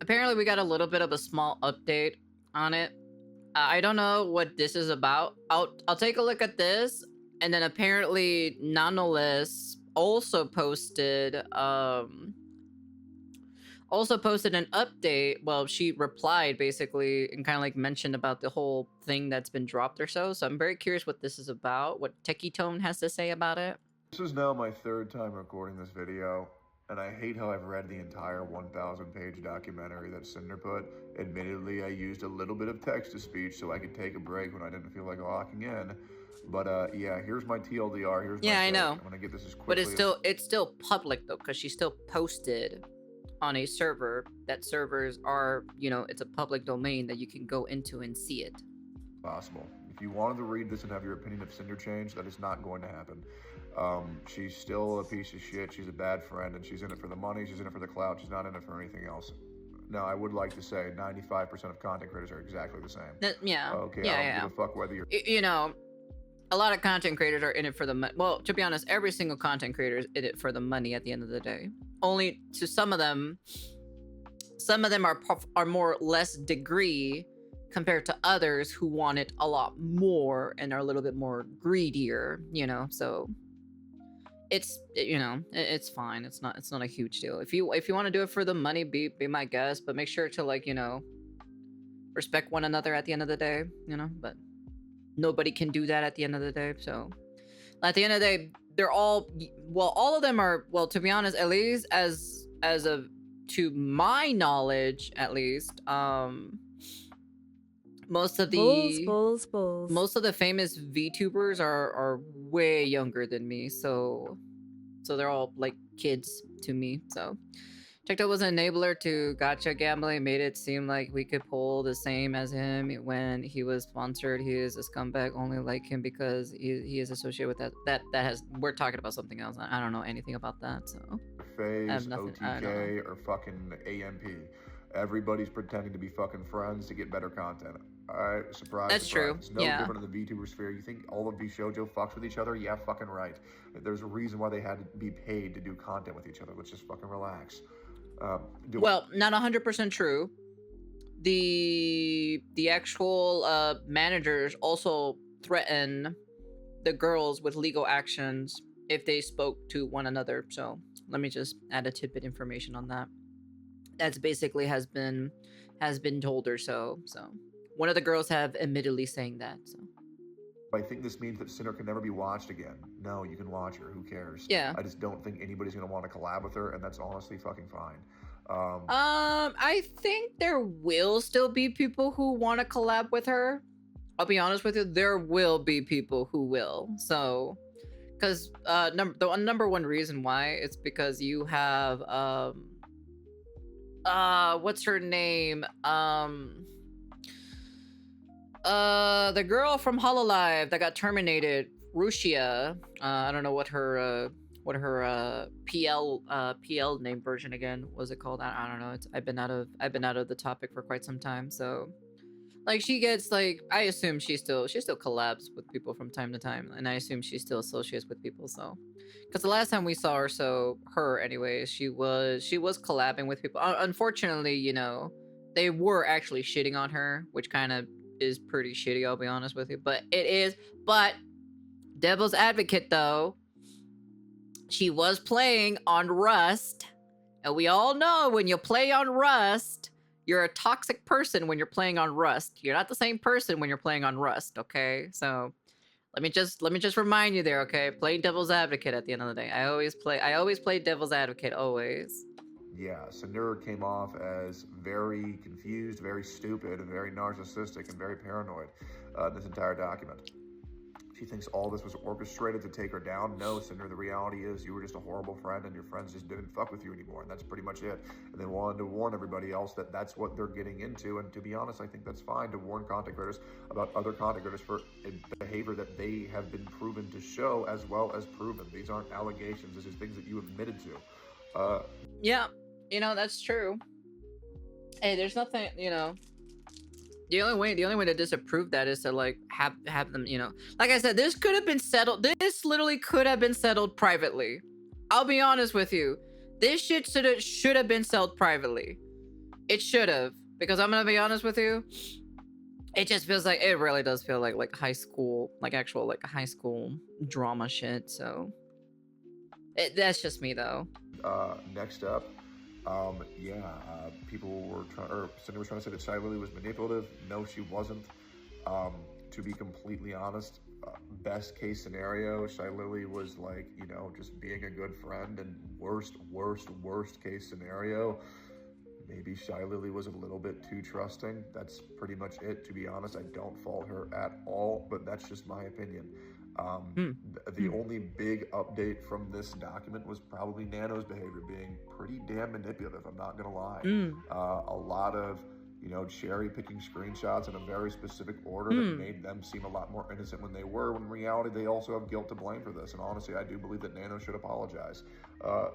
apparently we got a little bit of a small update on it. I don't know what this is about. I'll take a look at this, and then apparently Nonetheless also posted an update. Well, she replied basically and kind of like mentioned about the whole thing that's been dropped or so. So I'm very curious what this is about, what Techie Tone has to say about it. This is now my third time recording this video, and I hate how I've read the entire 1,000-page documentary that Cinder put. Admittedly, I used a little bit of text-to-speech so I could take a break when I didn't feel like locking in. But yeah, here's my TLDR. Here's Yeah, my I take. know. I'm gonna get this as But quickly it's still public though, because she still posted on a server. That servers are, it's a public domain that you can go into and see it. as possible. If you wanted to read this and have your opinion of Cinder change, that is not going to happen. She's still a piece of shit. She's a bad friend, and she's in it for the money. She's in it for the clout. She's not in it for anything else. Now, I would like to say 95% of content creators are exactly the same. Yeah. Okay, Yeah, I don't yeah. give a fuck whether you're... A lot of content creators are in it for the money. Well, to be honest, every single content creator is in it for the money at the end of the day. Only to some of them are more less degree compared to others who want it a lot more and are a little bit more greedier, so it's fine. It's not a huge deal. If you want to do it for the money, be my guest, but make sure to respect one another at the end of the day, but nobody can do that at the end of the day. So at the end of the day, they're all of them are, well, to be honest, at least as of to my knowledge, at least, most of the most of the famous VTubers are way younger than me, so they're all like kids to me. So TikTok was an enabler to gacha gambling, made it seem like we could pull the same as him when he was sponsored. He is a scumbag, only like him because he is associated with that has, we're talking about something else. I don't know anything about that, so Phase, OTK, or fucking AMP. Everybody's pretending to be fucking friends to get better content. Alright, surprise. That's true. It's no different in the VTuber sphere. You think all of VShojo fucks with each other? Yeah, fucking right. There's a reason why they had to be paid to do content with each other. Let's just fucking relax. Well, not 100% true. The actual managers also threaten the girls with legal actions if they spoke to one another. So let me just add a tidbit information on that. That's basically has been told or so. So one of the girls have admittedly saying that. So I think this means that Cinder can never be watched again. No, you can watch her. Who cares? Yeah. I just don't think anybody's gonna want to collab with her, and that's honestly fucking fine. I think there will still be people who want to collab with her. I'll be honest with you, there will be people who will. So, because the number one reason why it's because you have what's her name? The girl from Hololive that got terminated, Rushia. I don't know what her PL name version again was it called. I don't know. I've been out of the topic for quite some time. So like she gets like, I assume she still collabs with people from time to time, and I assume she still associates with people. So because the last time we saw her anyways, she was collabing with people. Unfortunately, they were actually shitting on her, which kind of is pretty shitty, I'll be honest with you. But devil's advocate though, she was playing on Rust, and we all know when you play on Rust, you're a toxic person when you're playing on Rust. You're not the same person when you're playing on Rust, okay? So let me just remind you there, okay? Playing devil's advocate at the end of the day. I always play devil's advocate, always. Yeah, Cinder came off as very confused, very stupid, and very narcissistic, and very paranoid in this entire document. She thinks all this was orchestrated to take her down. No, Cinder, the reality is you were just a horrible friend, and your friends just didn't fuck with you anymore, and that's pretty much it. And they wanted to warn everybody else that that's what they're getting into, and to be honest, I think that's fine to warn content creators about other content creators for a behavior that they have been proven to show as well as proven. These aren't allegations. This is things that you admitted to. Yeah, that's true. Hey, there's nothing, the only way to disapprove that is to like have them, like I said, this could have been settled. This literally could have been settled privately. I'll be honest with you. This shit should have been settled privately. It should have, because I'm gonna be honest with you. It just feels like, it really does feel like high school, like actual like high school drama shit. So that's just me though. Next up, people were trying, or Cindy was trying to say that Shy Lily was manipulative. No, she wasn't. To be completely honest, best case scenario, Shy Lily was like, just being a good friend, and worst case scenario, maybe Shy Lily was a little bit too trusting. That's pretty much it, to be honest. I don't fault her at all, but that's just my opinion. Hmm. The only big update from this document was probably Nano's behavior being pretty damn manipulative, I'm not gonna lie. A lot of, cherry picking screenshots in a very specific order that made them seem a lot more innocent when they were, when in reality they also have guilt to blame for this. And honestly, I do believe that Nano should apologize.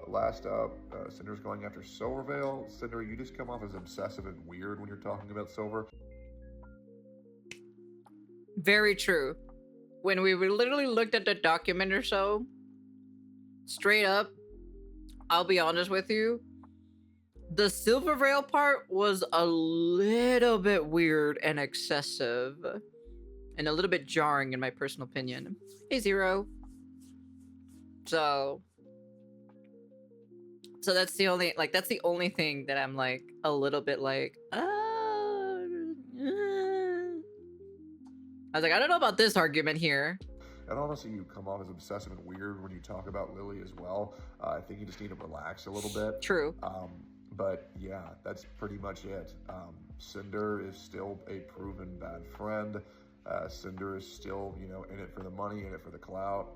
Last up, Cinder's going after Silvervale. Cinder, you just come off as obsessive and weird when you're talking about Silver. Very true. When we literally looked at the document or so, straight up, I'll be honest with you, the Silvervale part was a little bit weird and excessive, and a little bit jarring in my personal opinion. Hey, Zero. So that's the only thing that I'm like a little bit like, I was like, I don't know about this argument here. And honestly, you come off as obsessive and weird when you talk about Lily as well. I think you just need to relax a little bit. True. But yeah, that's pretty much it. Cinder is still a proven bad friend. Cinder is still, in it for the money, in it for the clout.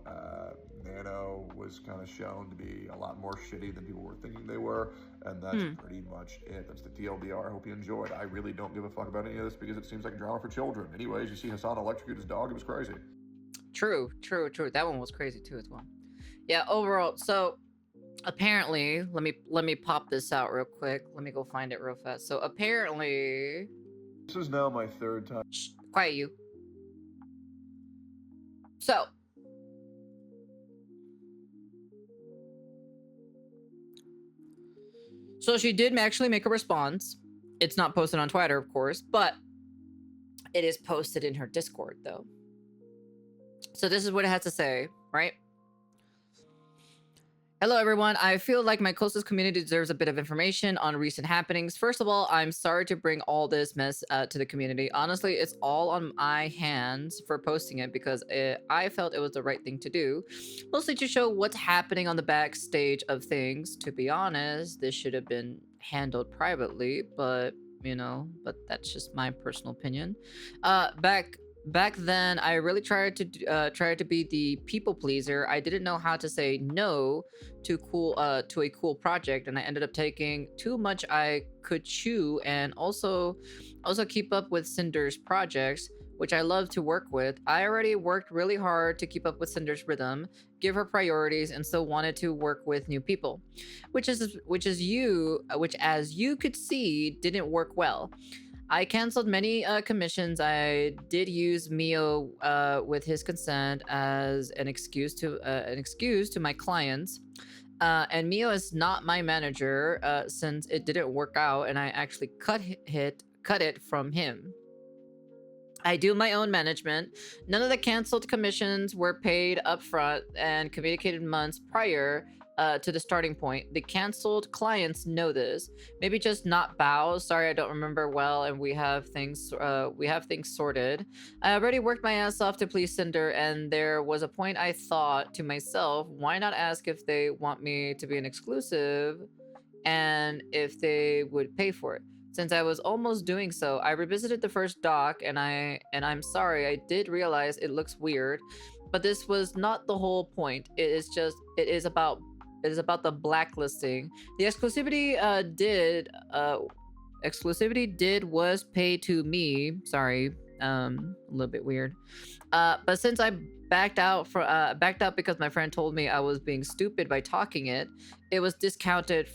Nano was kind of shown to be a lot more shitty than people were thinking they were, and that's pretty much it. That's the TLDR. I hope you enjoyed. I really don't give a fuck about any of this because it seems like drama for children. Anyways, you see Hassan electrocute his dog. It was crazy. True. That one was crazy too as well. Yeah, overall, so apparently, let me pop this out real quick. Let me go find it real fast. So apparently, this is now my third time. Shh, quiet you. So she did actually make a response. It's not posted on Twitter, of course, but it is posted in her Discord, though. So this is what it has to say, right? Hello, everyone. I feel like my closest community deserves a bit of information on recent happenings. First of all, I'm sorry to bring all this mess to the community. Honestly, it's all on my hands for posting it because I felt it was the right thing to do. Mostly to show what's happening on the backstage of things. To be honest, this should have been handled privately, but, but that's just my personal opinion. Back then, I really tried to be the people pleaser. I didn't know how to say no to a cool project, and I ended up taking too much I could chew, and also keep up with Cinder's projects, which I love to work with. I already worked really hard to keep up with Cinder's rhythm, give her priorities, and still wanted to work with new people, which as you could see didn't work well. I canceled many commissions. I did use Mio with his consent as an excuse to my clients. And Mio is not my manager since it didn't work out, and I actually cut it from him. I do my own management. None of the canceled commissions were paid upfront and communicated months prior to the starting point. The canceled clients know this. Maybe just not bows. Sorry, I don't remember well, and we have things sorted. I already worked my ass off to please Cinder, and there was a point I thought to myself, why not ask if they want me to be an exclusive, and if they would pay for it. Since I was almost doing so, I revisited the first doc, and I'm sorry, I did realize it looks weird, but this was not the whole point. It is about the blacklisting. The exclusivity was paid to me. Sorry, a little bit weird. But since I backed out because my friend told me I was being stupid by talking it, it was discounted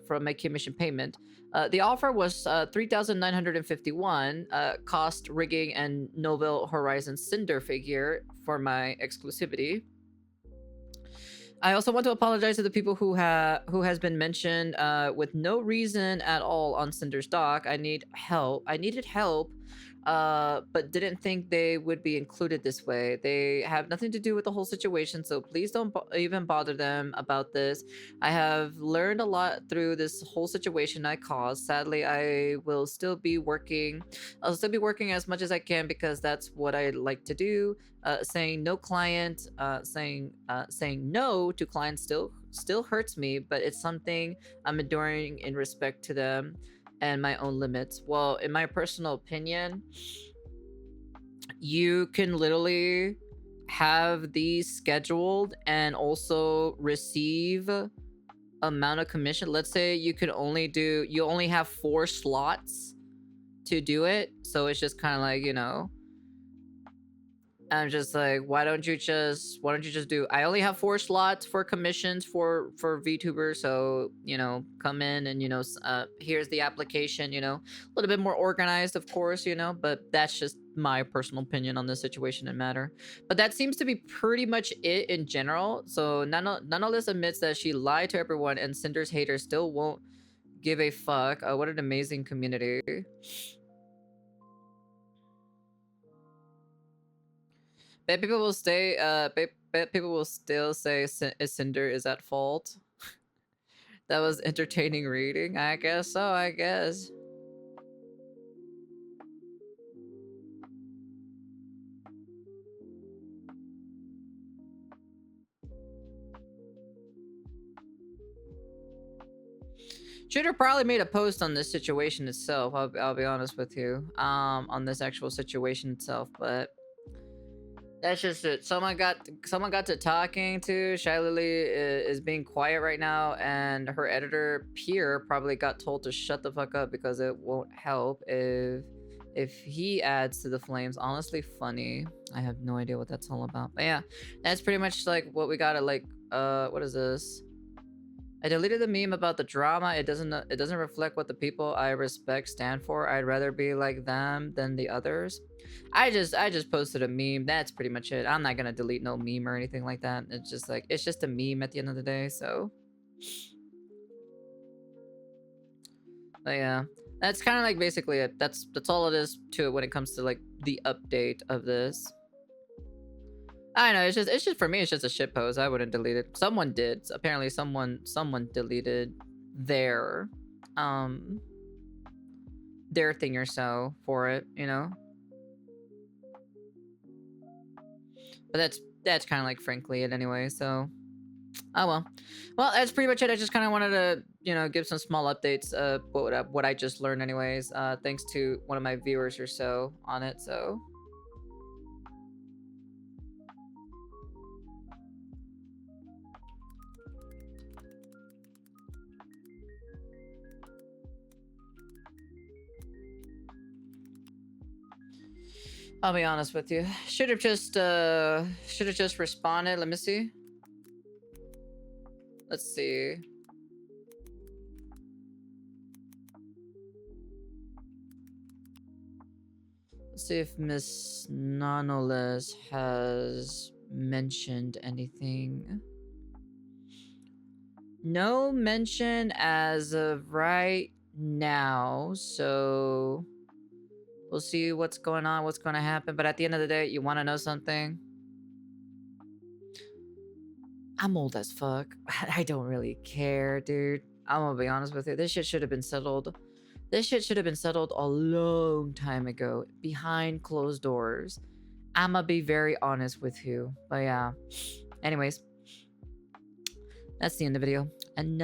from my commission payment. The offer was 3,951, cost rigging and Novel Horizon Cinder figure for my exclusivity. I also want to apologize to the people who has been mentioned with no reason at all on Cinder's doc. I need help. I needed help, but didn't think they would be included this way. They have nothing to do with the whole situation, so please don't even bother them about this. I have learned a lot through this whole situation I caused. Sadly, I will still be working. I'll still be working as much as I can because that's what I like to do. Saying no client, saying no to clients still hurts me, but it's something I'm enduring in respect to them and my own limits. Well, in my personal opinion, you can literally have these scheduled and also receive amount of commission. Let's say you only have 4 slots to do it, so it's just kind of like, I'm just like, why don't you just do, I only have 4 slots for commissions for VTubers, so come in and here's the application, a little bit more organized, of course, but that's just my personal opinion on this situation and matter. But that seems to be pretty much it in general. So Nonetheless admits that she lied to everyone, and Cinder's haters still won't give a fuck. What an amazing community. Bet people will bet people will still say Cinder is at fault. That was entertaining reading. I guess so, I guess. Shooter probably made a post on this situation itself. I'll be honest with you. On this actual situation itself, but that's just it. Someone got to talking to Shy Lily is being quiet right now, and her editor Pierre probably got told to shut the fuck up because it won't help if he adds to the flames. Honestly, funny. I have no idea what that's all about. But yeah, that's pretty much like what we got at like what is this? I deleted the meme about the drama. It doesn't reflect what the people I respect stand for. I'd rather be like them than the others. I just posted a meme. That's pretty much it. I'm not gonna delete no meme or anything like that. It's just like, it's just a meme at the end of the day. So, but yeah, that's kind of like basically it. That's all it is to it when it comes to like the update of this. I know, it's just for me, it's just a shit post. I wouldn't delete it. Someone did. Apparently someone deleted their their thing or so for it, But that's kind of like frankly it anyway, so oh well. Well, that's pretty much it. I just kind of wanted to, give some small updates of what I just learned anyways. Thanks to one of my viewers or so on it, so I'll be honest with you. Should have just responded. Let me see. Let's see. Let's see if Miss Nonoless has mentioned anything. No mention as of right now, so we'll see what's going on, what's going to happen. But at the end of the day, you want to know something? I'm old as fuck. I don't really care, dude. I'm gonna be honest with you. This shit should have been settled. This shit should have been settled a long time ago, behind closed doors. I'ma be very honest with you. But yeah. Anyways, that's the end of the video. And